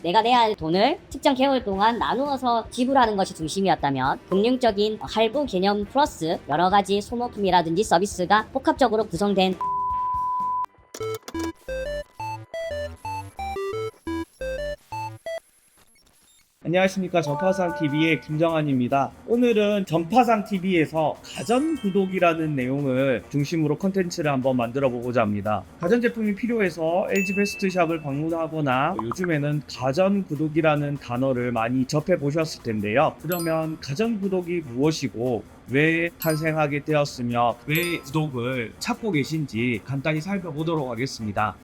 내가 내야 할 돈을 특정 개월 동안 나누어서 지불하는 것이 중심이었다면 금융적인 할부 개념 플러스 여러 가지 소모품이라든지 서비스가 복합적으로 구성된 안녕하십니까. 전파상TV의 김정환입니다. 오늘은 전파상TV에서 가전구독이라는 내용을 중심으로 컨텐츠를 한번 만들어 보고자 합니다. 가전제품이 필요해서 LG베스트샵을 방문하거나 요즘에는 가전구독이라는 단어를 많이 접해 보셨을 텐데요. 그러면 가전구독이 무엇이고 왜 탄생하게 되었으며 왜 구독을 찾고 계신지 간단히 살펴보도록 하겠습니다.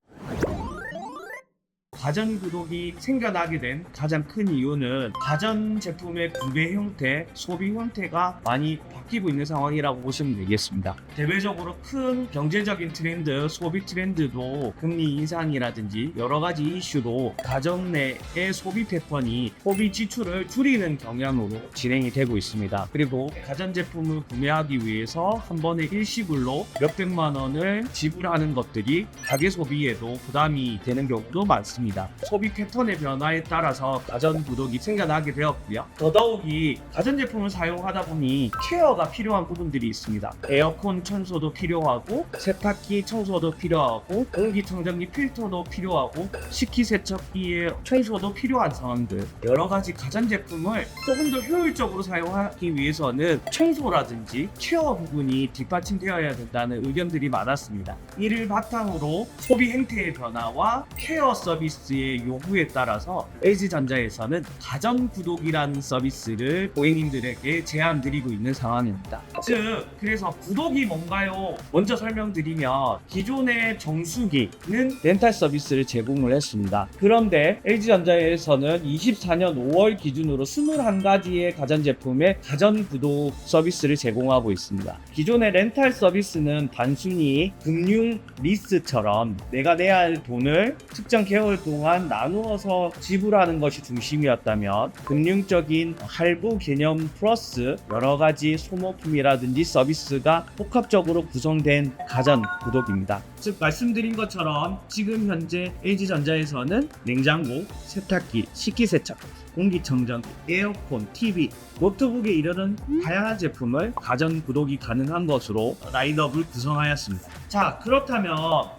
가전구독이 생겨나게 된 가장 큰 이유는 가전제품의 구매 형태, 소비 형태가 많이 바뀌고 있는 상황이라고 보시면 되겠습니다. 대외적으로 큰 경제적인 트렌드, 소비 트렌드도 금리 인상이라든지 여러 가지 이슈로 가정 내의 소비 패턴이 소비 지출을 줄이는 경향으로 진행이 되고 있습니다. 그리고 가전제품을 구매하기 위해서 한 번에 일시불로 몇백만 원을 지불하는 것들이 가계 소비에도 부담이 되는 경우도 많습니다. 소비 패턴의 변화에 따라서 가전구독이 생겨나게 되었고요. 더더욱이 가전제품을 사용하다 보니 케어가 필요한 부분들이 있습니다. 에어컨 청소도 필요하고 세탁기 청소도 필요하고 공기청정기 필터도 필요하고 식기세척기의 청소도 필요한 상황들, 여러 가지 가전제품을 조금 더 효율적으로 사용하기 위해서는 청소라든지 케어 부분이 뒷받침되어야 된다는 의견들이 많았습니다. 이를 바탕으로 소비 행태의 변화와 케어 서비스의 요구에 따라서 LG전자에서는 가전구독이라는 서비스를 고객님들에게 제안드리고 있는 상황입니다. 즉, 그래서 구독이 뭔가요? 먼저 설명드리면 기존의 정수기는 렌탈 서비스를 제공을 했습니다. 그런데 LG전자에서는 24년 5월 기준으로 21가지의 가전제품의 가전구독 서비스를 제공하고 있습니다. 기존의 렌탈 서비스는 단순히 금융 리스처럼 내가 내야 할 돈을 특정 개월 동안 나누어서 지불하는 것이 중심이었다면 금융적인 할부 개념 플러스 여러 가지 소모품이라든지 서비스가 복합적으로 구성된 가전 구독입니다. 즉, 말씀드린 것처럼 지금 현재 LG전자에서는 냉장고, 세탁기, 식기세척, 공기청정기, 에어컨, TV, 노트북에 이르는 다양한 제품을 가전 구독이 가능한 것으로 라인업을 구성하였습니다. 자, 그렇다면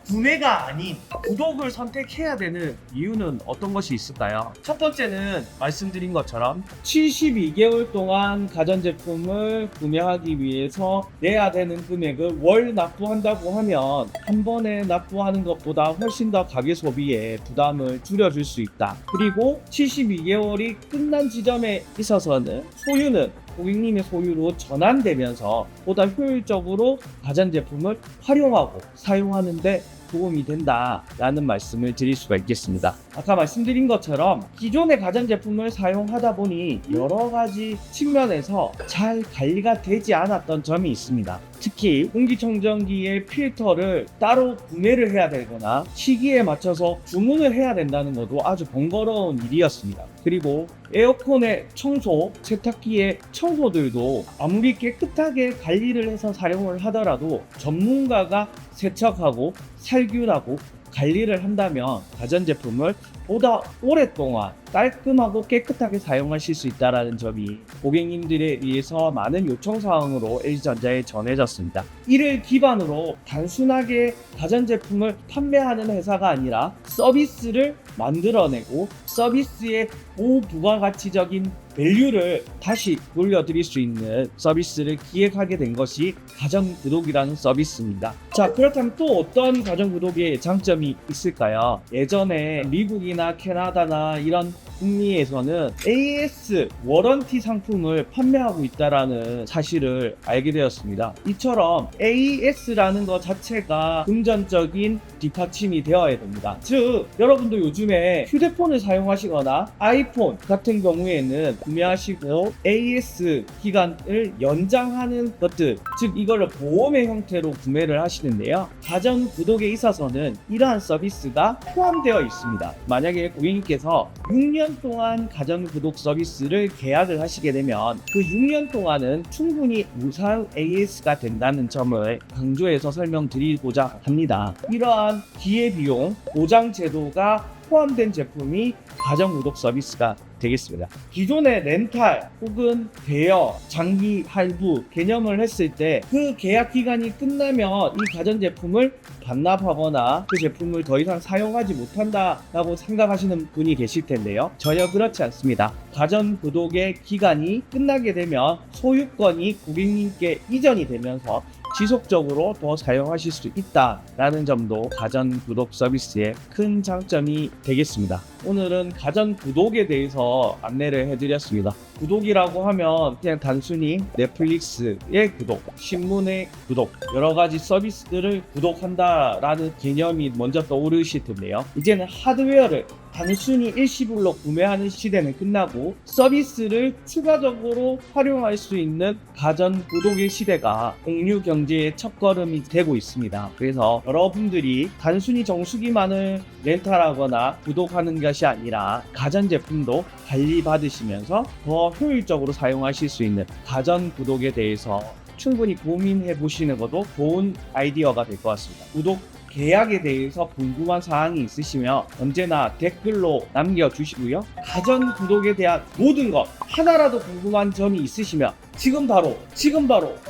구매가 아닌 구독을 선택해야 되는 이유는 어떤 것이 있을까요? 첫 번째는 말씀드린 것처럼 72개월 동안 가전제품을 구매하기 위해서 내야 되는 금액을 월 납부한다고 하면 한 번에 납부하는 것보다 훨씬 더 가계 소비에 부담을 줄여줄 수 있다. 그리고 72개월이 끝난 지점에 있어서는 소유는 고객님의 소유로 전환되면서 보다 효율적으로 가전제품을 활용하고 사용하는데 도움이 된다라는 말씀을 드릴 수가 있겠습니다. 아까 말씀드린 것처럼 기존의 가전제품을 사용하다 보니 여러 가지 측면에서 잘 관리가 되지 않았던 점이 있습니다. 특히 공기청정기의 필터를 따로 구매를 해야 되거나 시기에 맞춰서 주문을 해야 된다는 것도 아주 번거로운 일이었습니다. 그리고 에어컨의 청소, 세탁기의 청소들도 아무리 깨끗하게 관리를 해서 사용을 하더라도 전문가가 세척하고 살균하고 관리를 한다면 가전제품을 보다 오랫동안 깔끔하고 깨끗하게 사용하실 수 있다는 점이 고객님들에 의해서 많은 요청사항으로 LG전자에 전해졌습니다. 이를 기반으로 단순하게 가전제품을 판매하는 회사가 아니라 서비스를 만들어내고 서비스의 고부가가치적인 밸류를 다시 돌려드릴 수 있는 서비스를 기획하게 된 것이 가전구독이라는 서비스입니다. 자, 그렇다면 또 어떤 가전구독의 장점이 있을까요? 예전에 미국이나 캐나다나 이런 북미에서는 AS 워런티 상품을 판매하고 있다는 사실을 알게 되었습니다. 이처럼 AS라는 것 자체가 금전적인 뒷받침이 되어야 됩니다. 즉, 여러분도 요즘에 휴대폰을 사용하시거나 아이폰 같은 경우에는 구매하시고 AS 기간을 연장하는 것들, 즉 이걸 보험의 형태로 구매를 하시는데요. 가전 구독에 있어서는 이러한 서비스가 포함되어 있습니다. 만약에 고객님께서 6년 동안 가전 구독 서비스를 계약을 하시게 되면 그 6년 동안은 충분히 무상 AS가 된다는 점을 강조해서 설명드리고자 합니다. 이러한 기회비용 보장 제도가 포함된 제품이 가전 구독 서비스가 되겠습니다. 기존의 렌탈 혹은 대여, 장기 할부 개념을 했을 때 그 계약 기간이 끝나면 이 가전제품을 반납하거나 그 제품을 더 이상 사용하지 못한다라고 생각하시는 분이 계실 텐데요. 전혀 그렇지 않습니다. 가전 구독의 기간이 끝나게 되면 소유권이 고객님께 이전이 되면서 지속적으로 더 사용하실 수 있다라는 점도 가전 구독 서비스의 큰 장점이 되겠습니다. 오늘은 가전 구독에 대해서 안내를 해드렸습니다. 구독이라고 하면 그냥 단순히 넷플릭스의 구독, 신문의 구독, 여러 가지 서비스들을 구독한다라는 개념이 먼저 떠오르실 텐데요. 이제는 하드웨어를 단순히 일시불로 구매하는 시대는 끝나고 서비스를 추가적으로 활용할 수 있는 가전 구독의 시대가 공유 경제의 첫걸음이 되고 있습니다. 그래서 여러분들이 단순히 정수기만을 렌탈하거나 구독하는 것이 아니라 가전제품도 관리받으시면서 더 효율적으로 사용하실 수 있는 가전 구독에 대해서 충분히 고민해 보시는 것도 좋은 아이디어가 될 것 같습니다. 구독 계약에 대해서 궁금한 사항이 있으시면 언제나 댓글로 남겨주시고요. 가전 구독에 대한 모든 것 하나라도 궁금한 점이 있으시면 지금 바로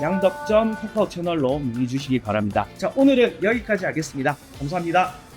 양덕점 카카오 채널로 문의 주시기 바랍니다. 자, 오늘은 여기까지 하겠습니다. 감사합니다.